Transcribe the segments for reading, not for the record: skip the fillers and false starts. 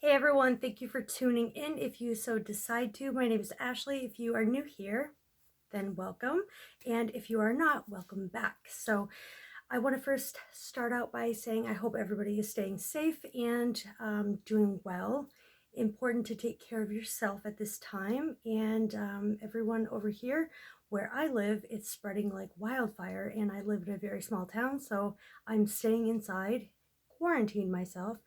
Hey everyone, thank you for tuning in if you so decide to. My name is Ashley. If you are new here, then welcome. And if you are not, welcome back. So I want to first start out by saying I hope everybody is staying safe and doing well. Important to take care of yourself at this time. And everyone over here where I live, it's spreading like wildfire. And I live in a very small town, so I'm staying inside, quarantined myself.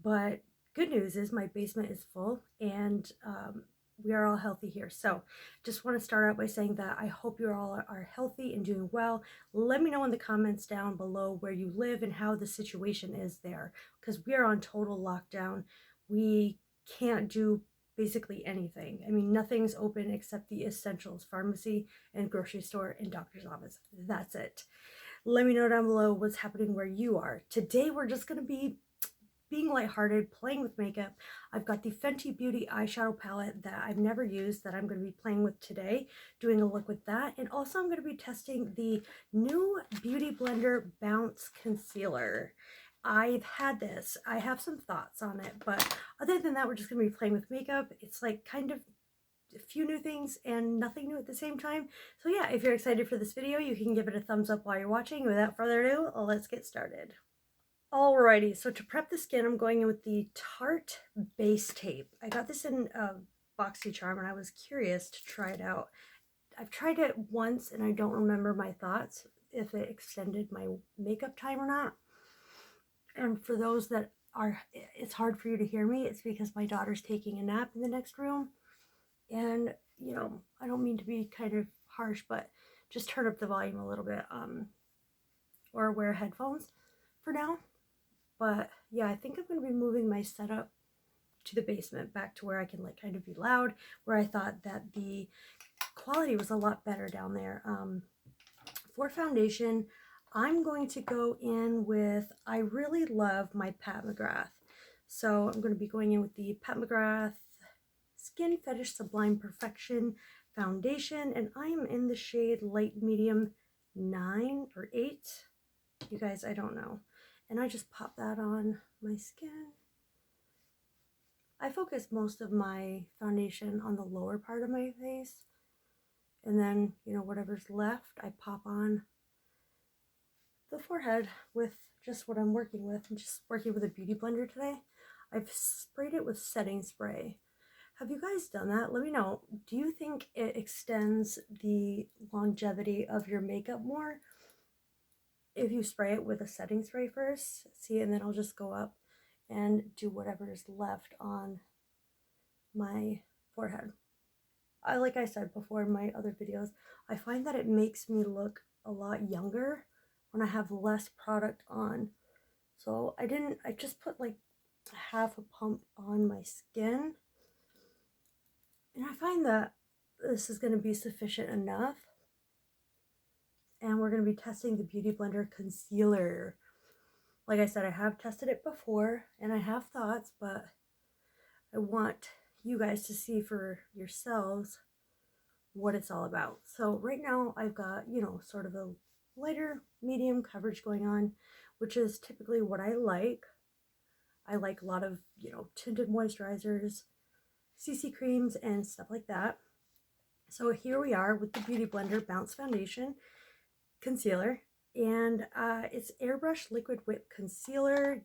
But good news is my basement is full and we are all healthy here. So just want to start out by saying that I hope you all are healthy and doing well. Let me know in the comments down below where you live and how the situation is there, because we are on total lockdown. We can't do basically anything. I mean, nothing's open except the essentials, pharmacy and grocery store and doctor's office. That's it. Let me know down below what's happening where you are. Today we're just going to be being lighthearted, playing with makeup. I've got the Fenty Beauty eyeshadow palette that I've never used that I'm going to be playing with today, doing a look with that. And also I'm going to be testing the new Beauty Blender Bounce Concealer. I've had this. I have some thoughts on it, but other than that, we're just going to be playing with makeup. It's like kind of a few new things and nothing new at the same time. So yeah, if you're excited for this video, you can give it a thumbs up while you're watching. Without further ado, let's get started. Alrighty, so to prep the skin, I'm going in with the Tarte Base Tape. I got this in BoxyCharm and I was curious to try it out. I've tried it once and I don't remember my thoughts, if it extended my makeup time or not. And for those that are, it's hard for you to hear me, it's because my daughter's taking a nap in the next room. And, you know, I don't mean to be kind of harsh, but just turn up the volume a little bit, or wear headphones for now. But yeah, I think I'm going to be moving my setup to the basement, back to where I can like kind of be loud, where I thought that the quality was a lot better down there. For foundation, I'm going to go in with, I really love my Pat McGrath. So I'm going to be going in with the Pat McGrath Skin Fetish Sublime Perfection foundation, and I am in the shade light medium 9 or 8. You guys, I don't know. And I just pop that on my skin. I focus most of my foundation on the lower part of my face. And then, you know, whatever's left, I pop on the forehead with just what I'm working with. I'm just working with a beauty blender today. I've sprayed it with setting spray. Have you guys done that? Let me know. Do you think it extends the longevity of your makeup more if you spray it with a setting spray first? See, and then I'll just go up and do whatever is left on my forehead. Like I said before in my other videos, I find that it makes me look a lot younger when I have less product on. So I just put like half a pump on my skin. And I find that this is going to be sufficient enough. And we're going to be testing the Beauty Blender Concealer. Like I said, I have tested it before and I have thoughts, but I want you guys to see for yourselves what it's all about. So right now I've got, you know, sort of a lighter medium coverage going on, which is typically what I like. I like a lot of, you know, tinted moisturizers, CC creams and stuff like that. So here we are with the Beauty Blender Bounce Foundation Concealer, and it's Airbrush Liquid Whip Concealer.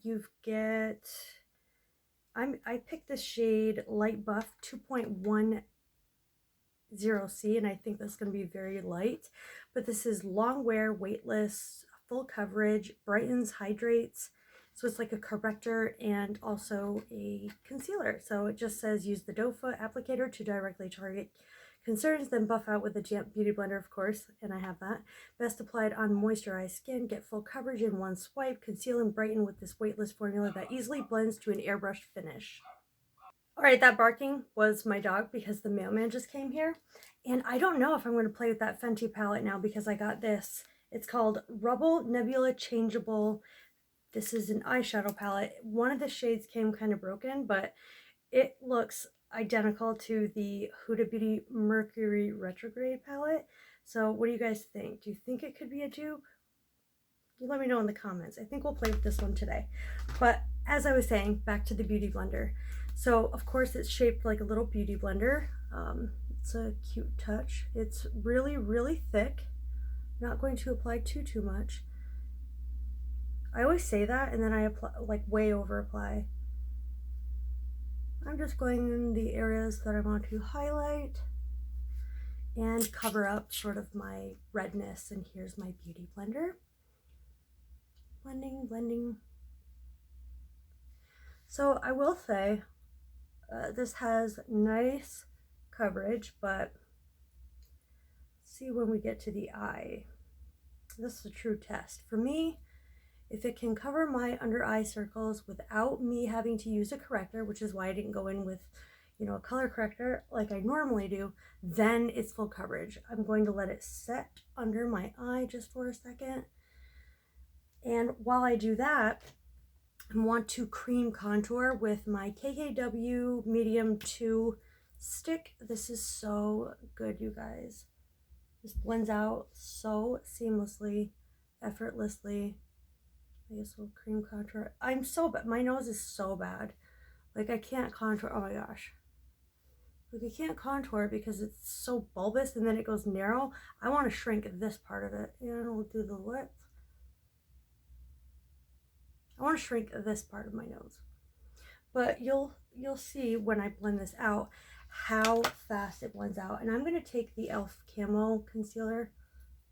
I picked this shade Light Buff 2.10C, and I think that's going to be very light, but this is long wear, weightless, full coverage, brightens, hydrates. So it's like a corrector and also a concealer. So it just says use the doe foot applicator to directly target concerns, then buff out with the damp beauty blender, of course, and I have that. Best applied on moisturized skin. Get full coverage in one swipe. Conceal and brighten with this weightless formula that easily blends to an airbrushed finish. All right, that barking was my dog because the mailman just came here. And I don't know if I'm going to play with that Fenty palette now because I got this. It's called Rubble Nebula Changeable. This is an eyeshadow palette. One of the shades came kind of broken, but it looks identical to the Huda Beauty Mercury Retrograde palette. So what do you guys think? Do you think it could be a dupe? You let me know in the comments. I think we'll play with this one today. But as I was saying, back to the Beauty Blender. So of course it's shaped like a little beauty blender. It's a cute touch. It's really, really thick. Not going to apply too much. I always say that and then I apply, like, way over apply. I'm just going in the areas that I want to highlight and cover up sort of my redness. And here's my beauty blender. Blending, blending. So I will say this has nice coverage, but see when we get to the eye. This is a true test. For me, if it can cover my under eye circles without me having to use a corrector, which is why I didn't go in with, you know, a color corrector like I normally do, then it's full coverage. I'm going to let it set under my eye just for a second. And while I do that, I want to cream contour with my KKW Medium 2 stick. This is so good, you guys. This blends out so seamlessly, effortlessly. I guess we'll cream contour. I'm so bad. My nose is so bad. Like, I can't contour. Oh my gosh. Like, I can't contour because it's so bulbous and then it goes narrow. I want to shrink this part of it. And we'll do the lip. I want to shrink this part of my nose. But you'll see when I blend this out how fast it blends out. And I'm going to take the e.l.f. Camo Concealer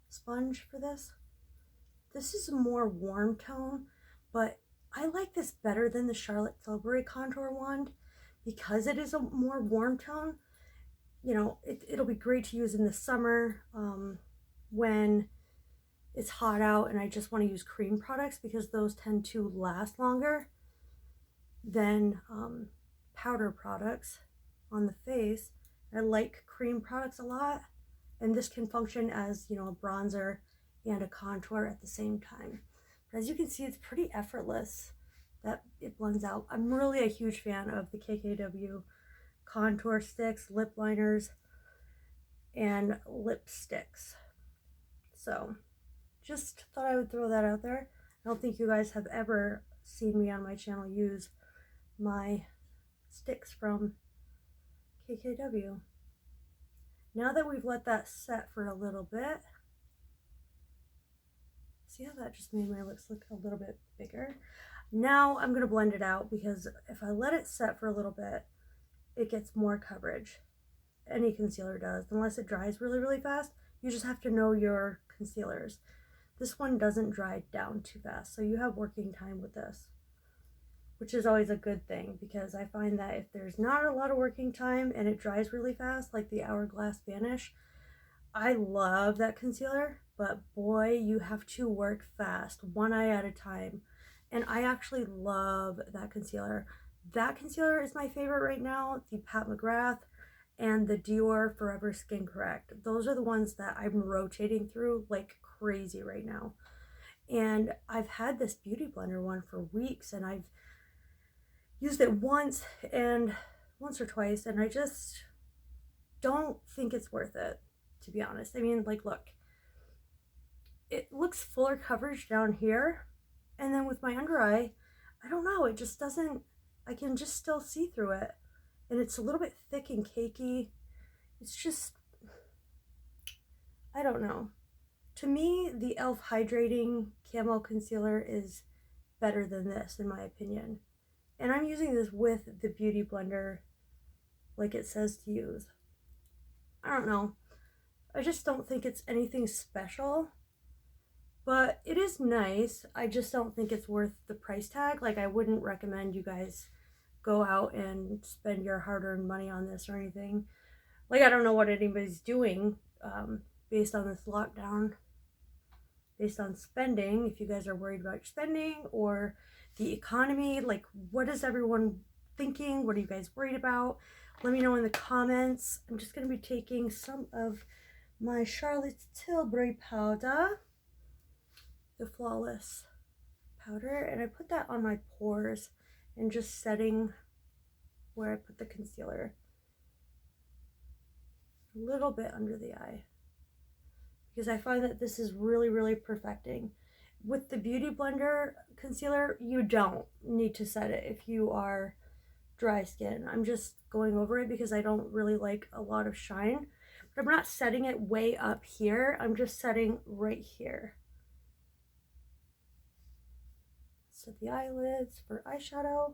Sponge for this. This is a more warm tone, but I like this better than the Charlotte Tilbury Contour Wand because it is a more warm tone. You know, it'll be great to use in the summer when it's hot out and I just want to use cream products because those tend to last longer than powder products on the face. I like cream products a lot, and this can function as, you know, a bronzer and a contour at the same time. But as you can see, it's pretty effortless that it blends out. I'm really a huge fan of the KKW contour sticks, lip liners, and lipsticks. So just thought I would throw that out there. I don't think you guys have ever seen me on my channel use my sticks from KKW. Now that we've let that set for a little bit, see how that just made my lips look a little bit bigger? Now I'm going to blend it out because if I let it set for a little bit, it gets more coverage. Any concealer does, unless it dries really, really fast. You just have to know your concealers. This one doesn't dry down too fast, so you have working time with this, which is always a good thing because I find that if there's not a lot of working time and it dries really fast, like the Hourglass Vanish, I love that concealer, but boy, you have to work fast, one eye at a time. And I actually love that concealer. That concealer is my favorite right now, the Pat McGrath and the Dior Forever Skin Correct. Those are the ones that I'm rotating through like crazy right now. And I've had this Beauty Blender one for weeks, and I've used it once or twice, and I just don't think it's worth it, to be honest. I mean, like, look, it looks fuller coverage down here, and then with my under eye, I don't know, it just doesn't, I can just still see through it, and it's a little bit thick and cakey. It's just, I don't know. To me, the e.l.f. Hydrating Camo Concealer is better than this, in my opinion. And I'm using this with the Beauty Blender like it says to use. I don't know. I just don't think it's anything special. But it is nice. I just don't think it's worth the price tag. Like, I wouldn't recommend you guys go out and spend your hard-earned money on this or anything. Like, I don't know what anybody's doing based on this lockdown, based on spending, if you guys are worried about spending or the economy. Like, what is everyone thinking? What are you guys worried about? Let me know in the comments. I'm just going to be taking some of my Charlotte Tilbury powder, the Flawless powder, and I put that on my pores and just setting where I put the concealer. A little bit under the eye, because I find that this is really, really perfecting. With the Beauty Blender concealer, you don't need to set it if you are dry skin. I'm just going over it because I don't really like a lot of shine. But I'm not setting it way up here. I'm just setting right here. Set the eyelids for eyeshadow.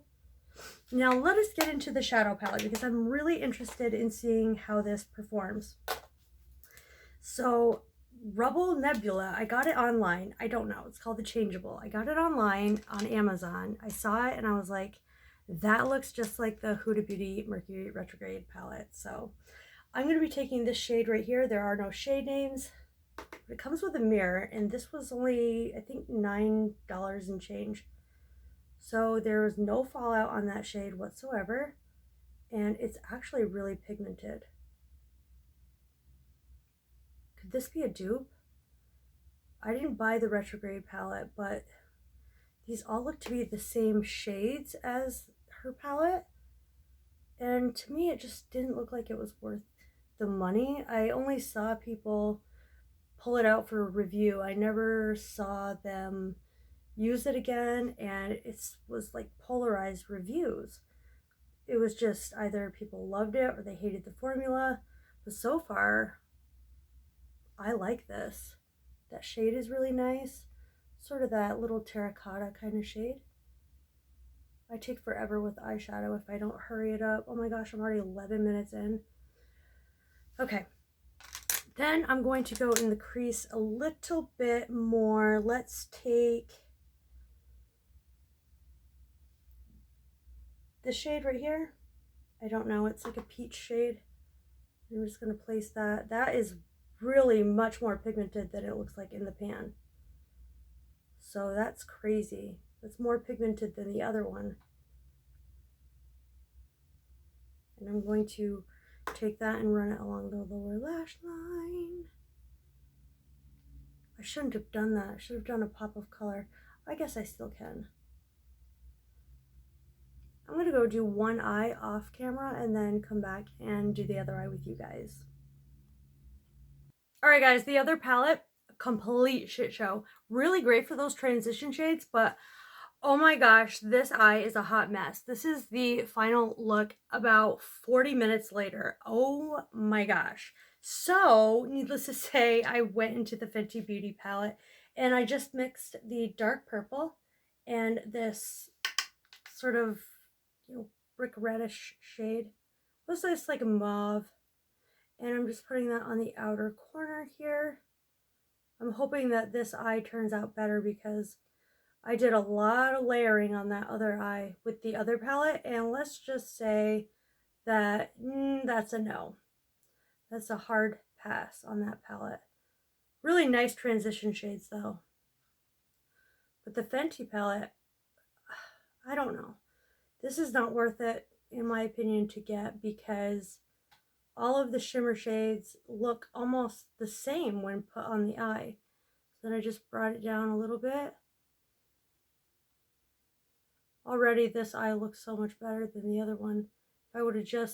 Now let us get into the shadow palette because I'm really interested in seeing how this performs. So Rubble Nebula, I got it online. I don't know, it's called the Changeable. I got it online on Amazon. I saw it and I was like, that looks just like the Huda Beauty Mercury Retrograde palette. So I'm going to be taking this shade right here. There are no shade names. It comes with a mirror, and this was only, I think, $9 and change. So there was no fallout on that shade whatsoever, and it's actually really pigmented. Could this be a dupe? I didn't buy the Retrograde palette, but these all look to be the same shades as her palette, and to me it just didn't look like it was worth the money. I only saw people pull it out for a review. I never saw them use it again, and it was like polarized reviews. It was just either people loved it or they hated the formula. But so far, I like this. That shade is really nice. Sort of that little terracotta kind of shade. I take forever with eyeshadow if I don't hurry it up. Oh my gosh, I'm already 11 minutes in. Okay. Then I'm going to go in the crease a little bit more. Let's take this shade right here. I don't know, it's like a peach shade. I'm just going to place that. That is really much more pigmented than it looks like in the pan. So that's crazy. That's more pigmented than the other one. And I'm going to take that and run it along the lower lash line. I shouldn't have done that. I should have done a pop of color. I guess I still can. I'm going to go do one eye off camera and then come back and do the other eye with you guys. All right, guys, the other palette, complete shit show. Really great for those transition shades, but oh my gosh, this eye is a hot mess. This is the final look about 40 minutes later. Oh my gosh. So, needless to say, I went into the Fenty Beauty palette and I just mixed the dark purple and this sort of, brick reddish shade. Looks like a mauve. And I'm just putting that on the outer corner here. I'm hoping that this eye turns out better because I did a lot of layering on that other eye with the other palette, and let's just say that that's a no. That's a hard pass on that palette. Really nice transition shades though. But the Fenty palette, I don't know. This is not worth it in my opinion to get because all of the shimmer shades look almost the same when put on the eye. So then I just brought it down a little bit. Already this eye looks so much better than the other one. If I would have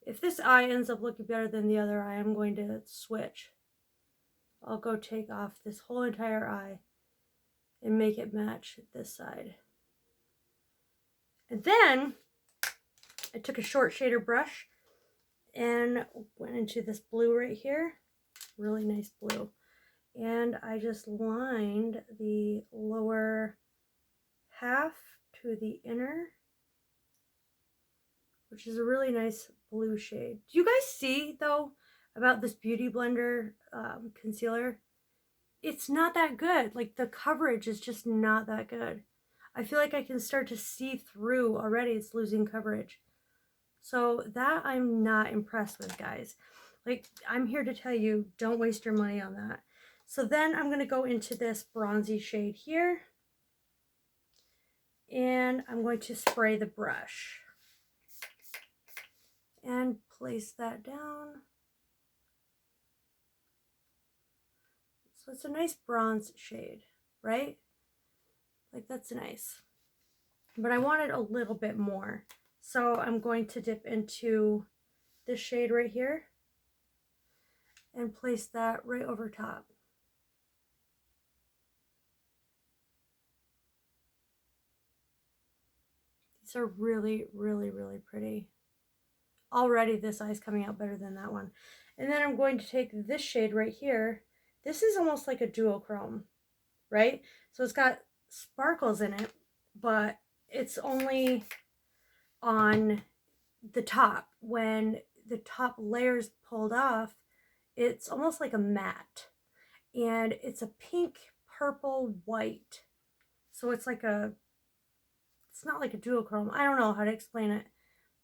if this eye ends up looking better than the other eye, I'm going to switch. I'll go take off this whole entire eye and make it match this side. And then I took a short shader brush and went into this blue right here. Really nice blue. And I just lined the lower half to the inner, which is a really nice blue shade. Do you guys see, though, about this Beauty Blender concealer? It's not that good. Like, the coverage is just not that good. I feel like I can start to see through already. It's losing coverage. So that I'm not impressed with, guys. Like, I'm here to tell you, don't waste your money on that. So then I'm going to go into this bronzy shade here. And I'm going to spray the brush. And place that down. So it's a nice bronze shade, right? Like, that's nice. But I wanted a little bit more. So I'm going to dip into this shade right here and place that right over top. It's a really, really, really pretty. Already this eye's coming out better than that one. And then I'm going to take this shade right here. This is almost like a duochrome, right? So it's got sparkles in it, but it's only on the top. When the top layer's pulled off, it's almost like a matte. And it's a pink, purple, white. So it's like a, it's not like a duochrome. I don't know how to explain it,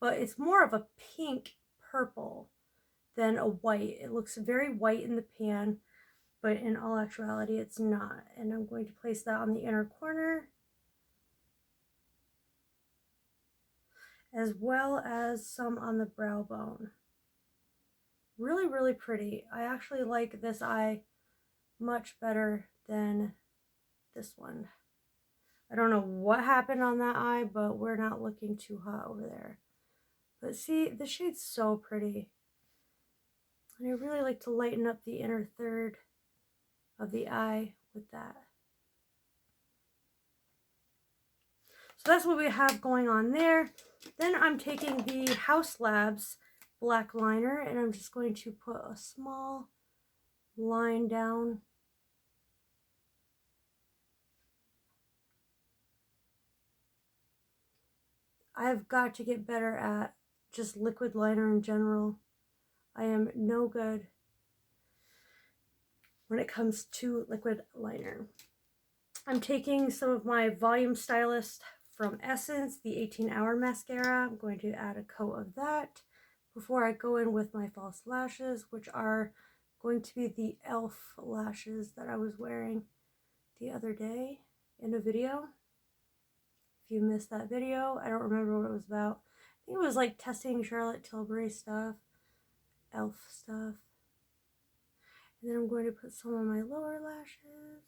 but it's more of a pink purple than a white. It looks very white in the pan, but in all actuality it's not. And I'm going to place that on the inner corner, as well as some on the brow bone. Really, really pretty. I actually like this eye much better than this one. I don't know what happened on that eye, but we're not looking too hot over there. But see, the shade's so pretty. And I really like to lighten up the inner third of the eye with that. So that's what we have going on there. Then I'm taking the House Labs black liner, and I'm just going to put a small line down. I've got to get better at just liquid liner in general. I am no good when it comes to liquid liner. I'm taking some of my Volume Stylist from Essence, the 18-hour mascara. I'm going to add a coat of that before I go in with my false lashes, which are going to be the e.l.f. lashes that I was wearing the other day in a video. If you missed that video, I don't remember what it was about. I think it was like testing Charlotte Tilbury stuff, e.l.f. stuff. And then I'm going to put some on my lower lashes.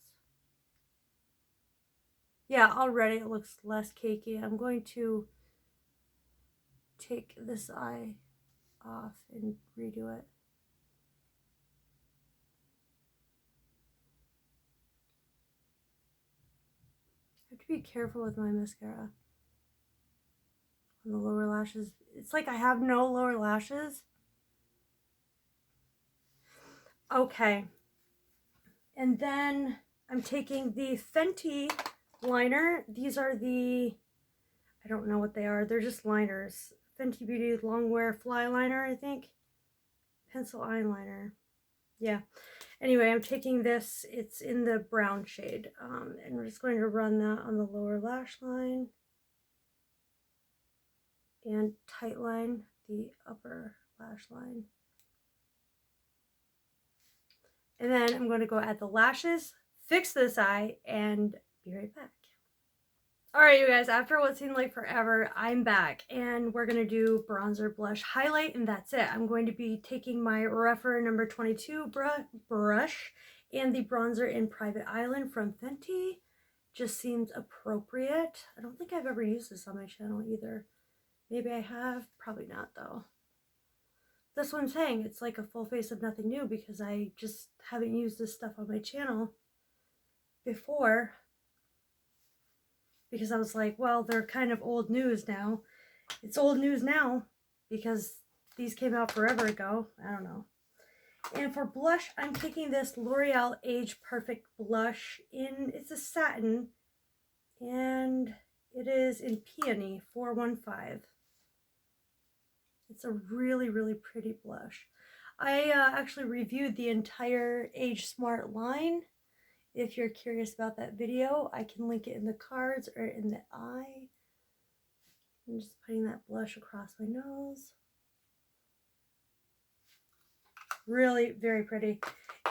Yeah, already it looks less cakey. I'm going to take this eye off and redo it. I have to be careful with my mascara on the lower lashes. It's like I have no lower lashes. Okay. And then I'm taking the Fenty liner. These are the, I don't know what they are. They're just liners. Fenty Beauty Longwear Fly Liner, I think. Pencil eyeliner. Yeah. Anyway, I'm taking this. It's in the brown shade. And we're just going to run that on the lower lash line. And tightline the upper lash line. And then I'm going to go add the lashes, fix this eye, and be right back. Alright, you guys, after what seemed like forever, I'm back, and we're going to do bronzer, blush, highlight, and that's it. I'm going to be taking my Rougher number 22 brush and the bronzer in Private Island from Fenty. Just seems appropriate. I don't think I've ever used this on my channel either. Maybe I have, probably not though. That's what I'm saying, it's like a full face of nothing new because I just haven't used this stuff on my channel before. Because I was like, well, they're kind of old news now. It's old news now because these came out forever ago. I don't know. And for blush, I'm taking this L'Oreal Age Perfect blush in, it's a satin, and it is in Peony 415. It's a really, really pretty blush. I actually reviewed the entire Age Smart line. If you're curious about that video, I can link it in the cards or in the eye. I'm just putting that blush across my nose. Really very pretty.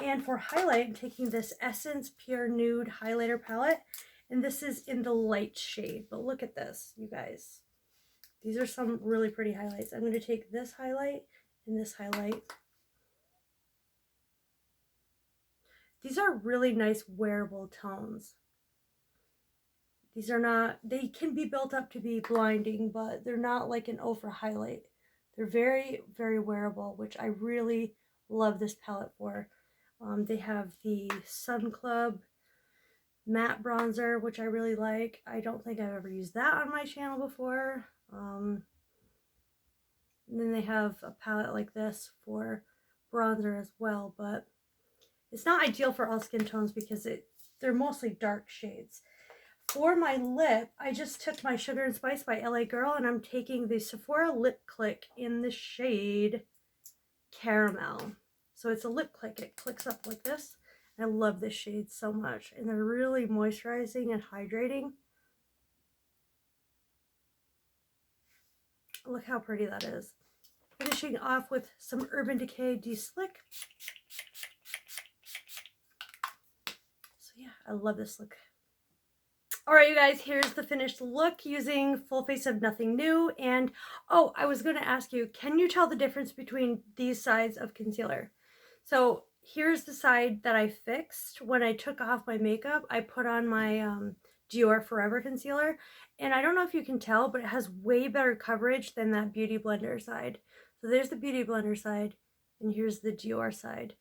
And for highlight, I'm taking this Essence Pure Nude Highlighter Palette. And this is in the light shade. But look at this, you guys. These are some really pretty highlights. I'm going to take this highlight and this highlight. These are really nice wearable tones. These are not, they can be built up to be blinding, but they're not like an over highlight. They're very, very wearable, which I really love this palette for. They have the Sun Club matte bronzer, which I really like. I don't think I've ever used that on my channel before. And then they have a palette like this for bronzer as well, but it's not ideal for all skin tones because they're mostly dark shades. For my lip, I just took my Sugar and Spice by LA Girl, and I'm taking the Sephora Lip Click in the shade Caramel. So it's a lip click. It clicks up like this. I love this shade so much, and they're really moisturizing and hydrating. Look how pretty that is. Finishing off with some Urban Decay De-Slick. So yeah, I love this look. Alright, you guys, here's the finished look using Full Face of Nothing New. And, oh, I was going to ask you, can you tell the difference between these sides of concealer? So, here's the side that I fixed. When I took off my makeup, I put on my Dior Forever concealer. And I don't know if you can tell, but it has way better coverage than that Beauty Blender side. So, there's the Beauty Blender side, and here's the Dior side.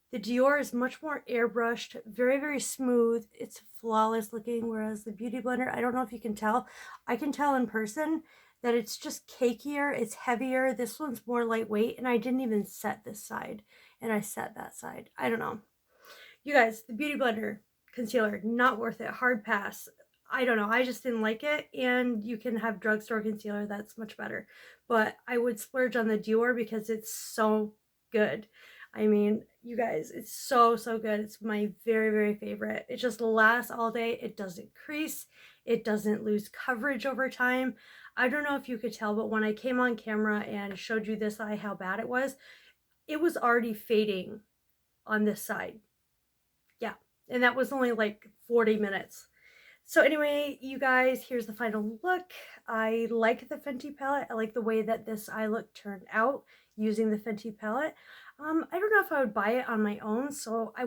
The Dior is much more airbrushed, very, very smooth. It's flawless looking, whereas the Beauty Blender, I don't know if you can tell. I can tell in person that it's just cakier, it's heavier. This one's more lightweight, and I didn't even set this side, and I set that side. I don't know. You guys, the Beauty Blender concealer, not worth it. Hard pass. I don't know. I just didn't like it, and you can have drugstore concealer. That's much better. But I would splurge on the Dior because it's so good. I mean, you guys, it's so, so good. It's my very, very favorite. It just lasts all day. It doesn't crease. It doesn't lose coverage over time. I don't know if you could tell, but when I came on camera and showed you this eye how bad it was already fading on this side. Yeah, and that was only like 40 minutes. So anyway, you guys, here's the final look. I like the Fenty palette. I like the way that this eye look turned out using the Fenty palette. I don't know if I would buy it on my own, so I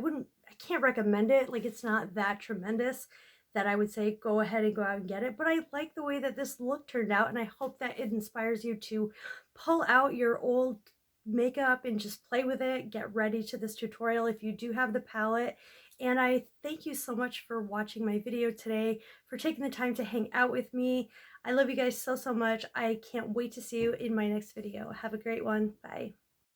can't recommend it. Like, it's not that tremendous that I would say go ahead and go out and get it, but I like the way that this look turned out, and I hope that it inspires you to pull out your old makeup and just play with it. Get ready to this tutorial if you do have the palette. And I thank you so much for watching my video today, for taking the time to hang out with me. I love you guys so, so much. I can't wait to see you in my next video. Have a great one. Bye.